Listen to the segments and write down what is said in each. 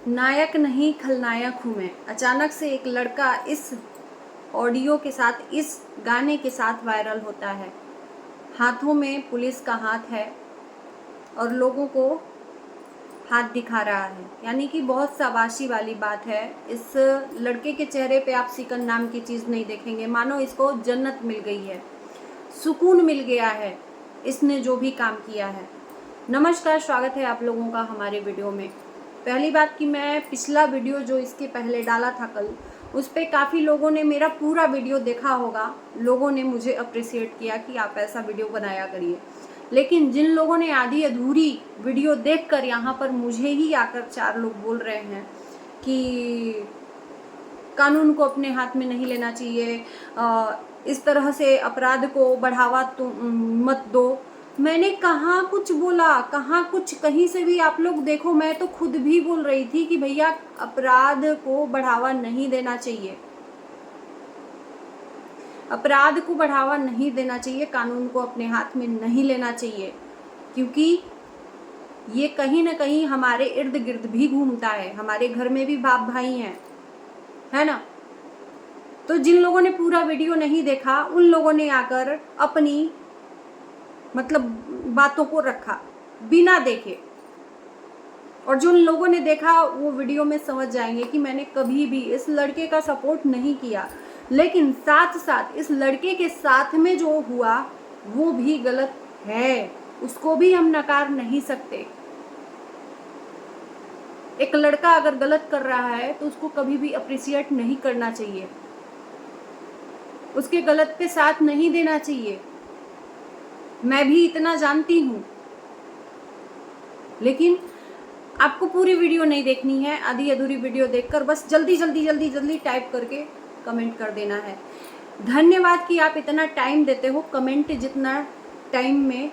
नायक नहीं खलनायक हूँ मैं। अचानक से एक लड़का इस ऑडियो के साथ, इस गाने के साथ वायरल होता है। हाथों में पुलिस का हाथ है और लोगों को हाथ दिखा रहा है, यानी कि बहुत शाबाशी वाली बात है। इस लड़के के चेहरे पे आप सिकन नाम की चीज़ नहीं देखेंगे, मानो इसको जन्नत मिल गई है, सुकून मिल गया है इसने जो भी काम किया है। नमस्कार, स्वागत है आप लोगों का हमारे वीडियो में। पहली बात कि मैं पिछला वीडियो जो इसके पहले डाला था कल, उस पर काफ़ी लोगों ने मेरा पूरा वीडियो देखा होगा। लोगों ने मुझे अप्रिशिएट किया कि आप ऐसा वीडियो बनाया करिए। लेकिन जिन लोगों ने आधी अधूरी वीडियो देखकर यहाँ पर मुझे ही आकर 4 लोग बोल रहे हैं कि कानून को अपने हाथ में नहीं लेना चाहिए, इस तरह से अपराध को बढ़ावा मत दो। मैंने कहाँ कुछ बोला, कहाँ कुछ, कहीं से भी आप लोग देखो। मैं तो खुद भी बोल रही थी कि भैया अपराध को बढ़ावा नहीं देना चाहिए, अपराध को बढ़ावा नहीं देना चाहिए, कानून को अपने हाथ में नहीं लेना चाहिए, क्योंकि ये कहीं ना कहीं हमारे इर्द गिर्द भी घूमता है। हमारे घर में भी बाप भाई हैं, है ना। तो जिन लोगों ने पूरा वीडियो नहीं देखा, उन लोगों ने आकर अपनी बातों को रखा बिना देखे, और जो लोगों ने देखा वो वीडियो में समझ जाएंगे कि मैंने कभी भी इस लड़के का सपोर्ट नहीं किया। लेकिन साथ साथ इस लड़के के साथ में जो हुआ वो भी गलत है, उसको भी हम नकार नहीं सकते। एक लड़का अगर गलत कर रहा है तो उसको कभी भी अप्रिशिएट नहीं करना चाहिए, उसके गलत पे साथ नहीं देना चाहिए। मैं भी इतना जानती हूँ, लेकिन आपको पूरी वीडियो नहीं देखनी है। आधी अधूरी वीडियो देखकर बस जल्दी जल्दी जल्दी जल्दी टाइप करके कमेंट कर देना है। धन्यवाद कि आप इतना टाइम देते हो, कमेंट जितना टाइम में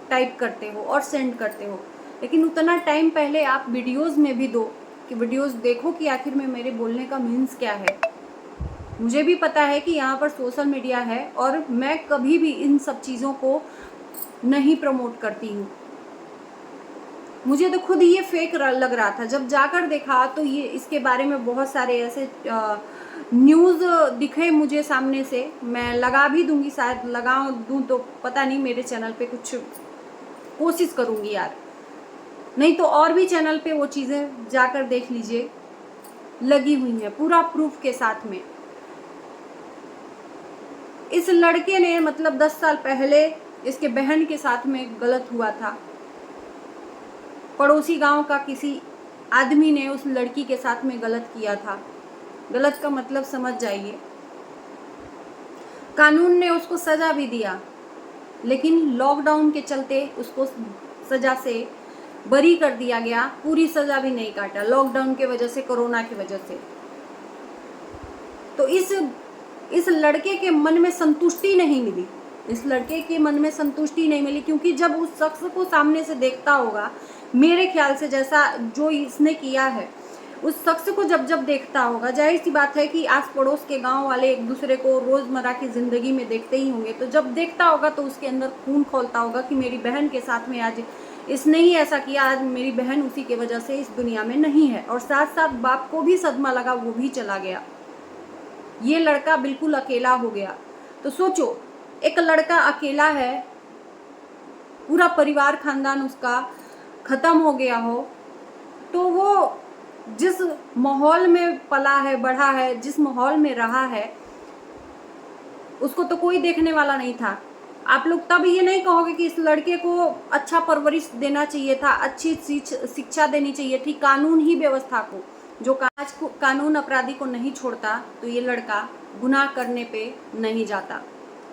टाइप करते हो और सेंड करते हो, लेकिन उतना टाइम पहले आप वीडियोस में भी दो कि वीडियोस देखो कि आखिर में मेरे बोलने का मीन्स क्या है। मुझे भी पता है कि यहाँ पर सोशल मीडिया है और मैं कभी भी इन सब चीज़ों को नहीं प्रमोट करती हूँ। मुझे तो खुद ये फेक लग रहा था। जब जाकर देखा तो ये इसके बारे में बहुत सारे ऐसे न्यूज़ दिखे मुझे सामने से। मैं लगा भी दूंगी, शायद लगा दूं तो पता नहीं, मेरे चैनल पे कुछ कोशिश करूंगी यार, नहीं तो और भी चैनल पे वो चीज़ें जाकर देख लीजिए, लगी हुई हैं पूरा प्रूफ के साथ में। इस लड़के ने 10 साल पहले इसके बहन के साथ में गलत हुआ था। पड़ोसी गांव का किसी आदमी ने उस लड़की के साथ में गलत किया था। गलत का मतलब समझ जाइए। कानून ने उसको सजा भी दिया, लेकिन लॉकडाउन के चलते उसको सजा से बरी कर दिया गया। पूरी सजा भी नहीं काटा, लॉकडाउन के वजह से, कोरोना की वजह से। तो इस लड़के के मन में संतुष्टि नहीं मिली, इस लड़के के मन में संतुष्टि नहीं मिली, क्योंकि जब उस शख्स को सामने से देखता होगा, मेरे ख्याल से जैसा जो इसने किया है, उस शख्स को जब देखता होगा, जाहिर सी बात है कि आस पड़ोस के गांव वाले एक दूसरे को रोज़मर्रा की ज़िंदगी में देखते ही होंगे। तो जब देखता होगा तो उसके अंदर खून खौलता होगा कि मेरी बहन के साथ में आज इसने ही ऐसा किया, आज मेरी बहन उसी के वजह से इस दुनिया में नहीं है। और साथ साथ बाप को भी सदमा लगा, वो भी चला गया, ये लड़का बिल्कुल अकेला हो गया। तो सोचो, एक लड़का अकेला है, पूरा परिवार खानदान उसका ख़त्म हो गया हो, तो वो जिस माहौल में पला है, बढ़ा है, जिस माहौल में रहा है, उसको तो कोई देखने वाला नहीं था। आप लोग तब ये नहीं कहोगे कि इस लड़के को अच्छा परवरिश देना चाहिए था, अच्छी शिक्षा देनी चाहिए थी, कानून ही व्यवस्था को, जो कानून अपराधी को नहीं छोड़ता तो ये लड़का गुनाह करने पे नहीं जाता।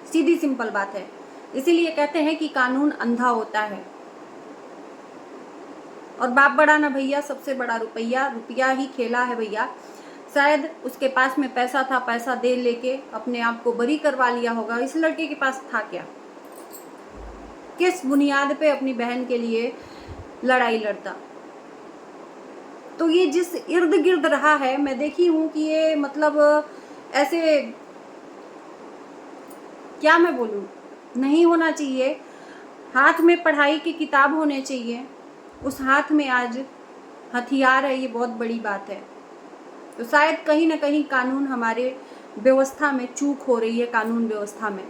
सीधी सिंपल बात है। इसीलिए कहते हैं कि कानून अंधा होता है। और बाप बड़ा ना भैया, सबसे बड़ा रुपया, रुपया ही खेला है भैया। शायद उसके पास में पैसा था, पैसा दे लेके अपने आप को बरी करवा लिया होगा। इस लड़के के पास था क्या? किस बुनियाद पे अपनी बहन के लिए लड़ाई लड़ता? तो ये जिस इर्द गिर्द रहा है, मैं देखी हूँ कि ये ऐसे, क्या मैं बोलूँ, नहीं होना चाहिए। हाथ में पढ़ाई की किताब होने चाहिए, उस हाथ में आज हथियार है, ये बहुत बड़ी बात है। तो शायद कहीं ना कहीं कानून हमारे व्यवस्था में चूक हो रही है, कानून व्यवस्था में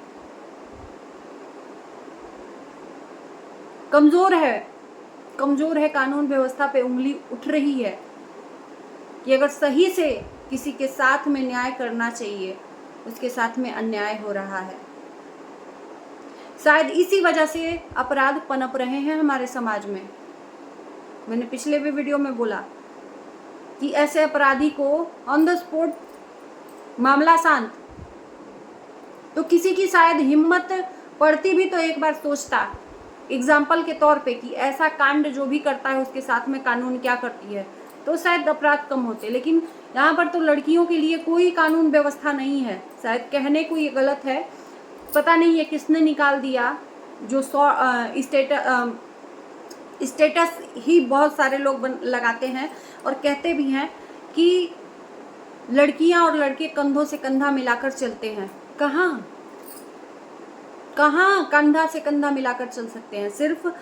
कमजोर है कानून व्यवस्था पे उंगली उठ रही है कि अगर सही से किसी के साथ में न्याय करना चाहिए, उसके साथ में अन्याय हो रहा है। शायद इसी वजह से अपराध पनप रहे हैं हमारे समाज में। मैंने पिछले भी वीडियो में बोला कि ऐसे अपराधी को ऑन द स्पॉट मामला शांत, तो किसी की शायद हिम्मत पड़ती भी तो एक बार सोचता एग्जाम्पल के तौर पे कि ऐसा कांड जो भी करता है उसके साथ में कानून क्या करती है, तो शायद अपराध कम होते। लेकिन यहाँ पर तो लड़कियों के लिए कोई कानून व्यवस्था नहीं है। शायद कहने को ये गलत है, पता नहीं ये किसने निकाल दिया, जो स्टेटस ही बहुत सारे लोग लगाते हैं और कहते भी हैं कि लड़कियां और लड़के कंधों से कंधा मिलाकर चलते हैं। कहाँ कंधा से कंधा मिलाकर चल सकते हैं? सिर्फ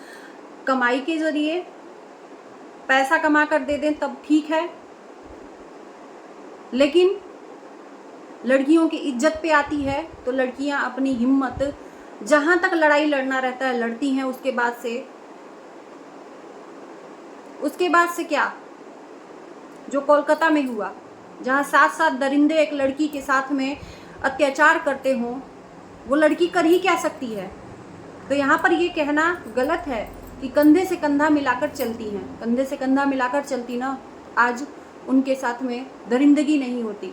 कमाई के जरिए पैसा कमा कर दे दें तब ठीक है, लेकिन लड़कियों की इज्जत पे आती है तो लड़कियां अपनी हिम्मत जहां तक लड़ाई लड़ना रहता है लड़ती हैं। उसके बाद से क्या, जो कोलकाता में हुआ, जहां 7 दरिंदे एक लड़की के साथ में अत्याचार करते हों, वो लड़की कर ही क्या सकती है? तो यहाँ पर ये कहना गलत है कि कंधे से कंधा मिलाकर चलती हैं। कंधे से कंधा मिलाकर चलती ना, आज उनके साथ में दरिंदगी नहीं होती।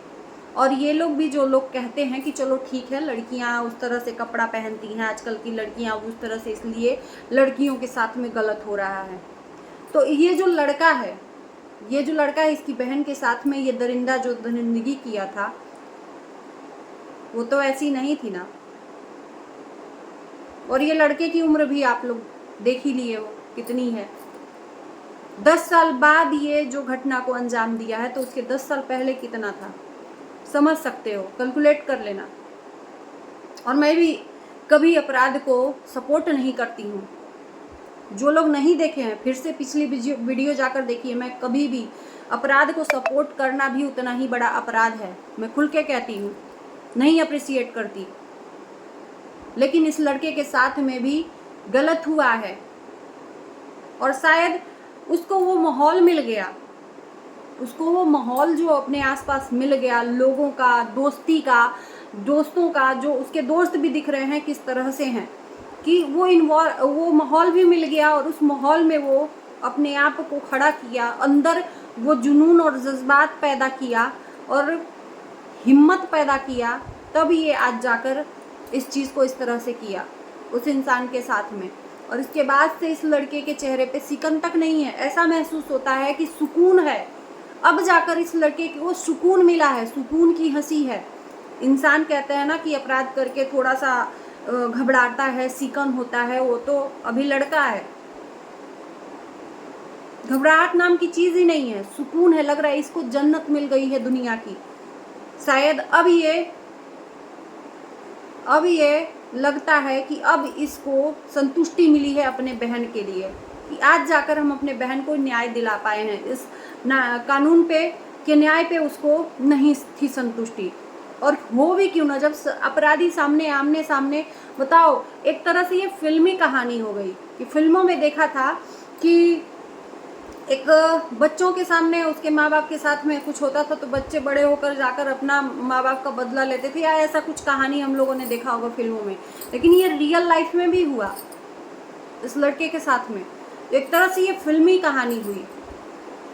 और ये लोग भी जो लोग कहते हैं कि चलो ठीक है, लड़कियां उस तरह से कपड़ा पहनती हैं, आजकल की लड़कियां उस तरह से, इसलिए लड़कियों के साथ में गलत हो रहा है। तो ये जो लड़का है इसकी बहन के साथ में ये जो दरिंदगी किया था, वो तो ऐसी नहीं थी ना। और ये लड़के की उम्र भी आप लोग देख ही लिए हो कितनी है। 10 साल बाद ये जो घटना को अंजाम दिया है, तो उसके 10 साल पहले कितना था समझ सकते हो, कैलकुलेट कर लेना। और मैं भी कभी अपराध को सपोर्ट नहीं करती हूँ। जो लोग नहीं देखे हैं फिर से पिछली वीडियो जाकर देखिए। मैं कभी भी अपराध को सपोर्ट करना भी उतना ही बड़ा अपराध है, मैं खुल के कहती हूँ, नहीं अप्रिशिएट करती। लेकिन इस लड़के के साथ में भी गलत हुआ है और शायद उसको वो माहौल मिल गया, उसको वो माहौल जो अपने आसपास मिल गया, लोगों का, दोस्तों का, जो उसके दोस्त भी दिख रहे हैं किस तरह से हैं, कि वो माहौल भी मिल गया और उस माहौल में वो अपने आप को खड़ा किया, अंदर वो जुनून और जज्बात पैदा किया और हिम्मत पैदा किया, तब ये आज जाकर इस चीज़ को इस तरह से किया उस इंसान के साथ में। और इसके बाद से इस लड़के के चेहरे पे सिकन तक नहीं है। ऐसा महसूस होता है कि सुकून है, अब जाकर इस लड़के को सुकून मिला है, सुकून की हंसी है। इंसान कहते हैं ना कि अपराध करके थोड़ा सा घबराता है, सिकन होता है, वो तो अभी लड़का है। घबराहट नाम की चीज़ ही नहीं है, सुकून है, लग रहा है इसको जन्नत मिल गई है दुनिया की। शायद अब ये लगता है कि अब इसको संतुष्टि मिली है अपने बहन के लिए, कि आज जाकर हम अपने बहन को न्याय दिला पाए हैं। इस कानून पे के न्याय पे उसको नहीं थी संतुष्टि। और हो भी क्यों ना, जब अपराधी आमने सामने, बताओ, एक तरह से ये फिल्मी कहानी हो गई। कि फिल्मों में देखा था कि एक बच्चों के सामने उसके माँ बाप के साथ में कुछ होता था तो बच्चे बड़े होकर जाकर अपना माँ बाप का बदला लेते थे, या ऐसा कुछ कहानी हम लोगों ने देखा होगा फिल्मों में। लेकिन ये रियल लाइफ में भी हुआ इस लड़के के साथ में। एक तरह से ये फिल्मी कहानी हुई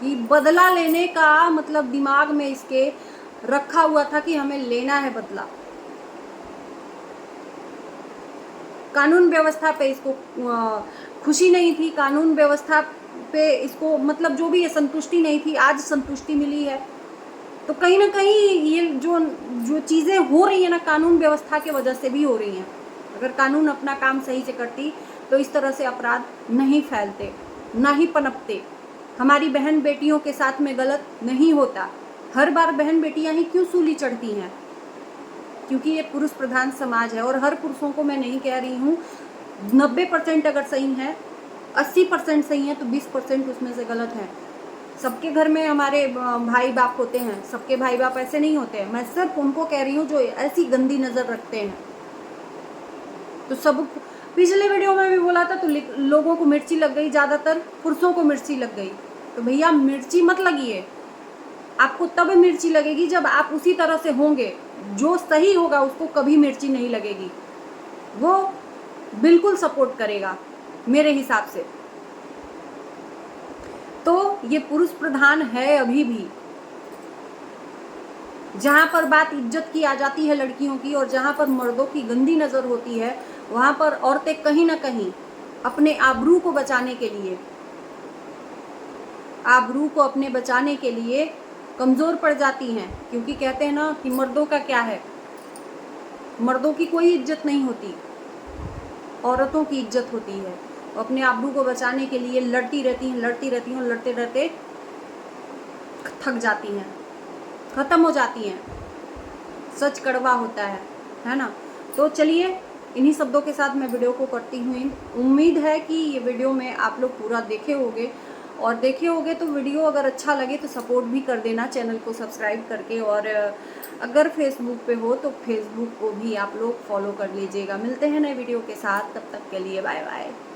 कि बदला लेने का मतलब दिमाग में इसके रखा हुआ था कि हमें लेना है बदला। कानून व्यवस्था पे इसको खुशी नहीं थी, कानून व्यवस्था पे इसको मतलब जो भी ये संतुष्टि नहीं थी, आज संतुष्टि मिली है। तो कहीं ना कहीं ये जो चीज़ें हो रही है ना, कानून व्यवस्था के वजह से भी हो रही हैं। अगर कानून अपना काम सही से करती तो इस तरह से अपराध नहीं फैलते, ना ही पनपते। हमारी बहन बेटियों के साथ में गलत नहीं होता। हर बार बहन बेटियां ही क्यों सूली चढ़ती हैं? क्योंकि ये पुरुष प्रधान समाज है। और हर पुरुषों को मैं नहीं कह रही हूँ, 90% अगर सही है, 80% सही है, तो 20% उसमें से गलत है। सबके घर में हमारे भाई बाप होते हैं, सबके भाई बाप ऐसे नहीं होते हैं। मैं सिर्फ उनको कह रही हूँ जो ऐसी गंदी नज़र रखते हैं। तो सब पिछले वीडियो में भी बोला था, तो लोगों को मिर्ची लग गई, ज़्यादातर पुरुषों को मिर्ची लग गई। तो भैया मिर्ची मत लगिए, आपको तब मिर्ची लगेगी जब आप उसी तरह से होंगे। जो सही होगा उसको कभी मिर्ची नहीं लगेगी, वो बिल्कुल सपोर्ट करेगा मेरे हिसाब से। तो ये पुरुष प्रधान है अभी भी। जहाँ पर बात इज्जत की आ जाती है लड़कियों की, और जहाँ पर मर्दों की गंदी नज़र होती है, वहाँ पर औरतें कहीं ना कहीं अपने आबरू को बचाने के लिए, आबरू को अपने बचाने के लिए कमज़ोर पड़ जाती हैं। क्योंकि कहते हैं ना कि मर्दों का क्या है, मर्दों की कोई इज्जत नहीं होती, औरतों की इज्जत होती है। वो अपने आबरू को बचाने के लिए लड़ती रहती हैं, लड़ती रहती हैं, और लड़ते लड़ते थक जाती हैं, ख़त्म हो जाती हैं। सच कड़वा होता है ना। तो चलिए, इन्हीं शब्दों के साथ मैं वीडियो को करती हूँ। उम्मीद है कि ये वीडियो में आप लोग पूरा देखे होंगे, और देखे होंगे तो वीडियो अगर अच्छा लगे तो सपोर्ट भी कर देना चैनल को सब्सक्राइब करके, और अगर फेसबुक पे हो तो फेसबुक को भी आप लोग फॉलो कर लीजिएगा। मिलते हैं नए वीडियो के साथ, तब तक के लिए बाय बाय।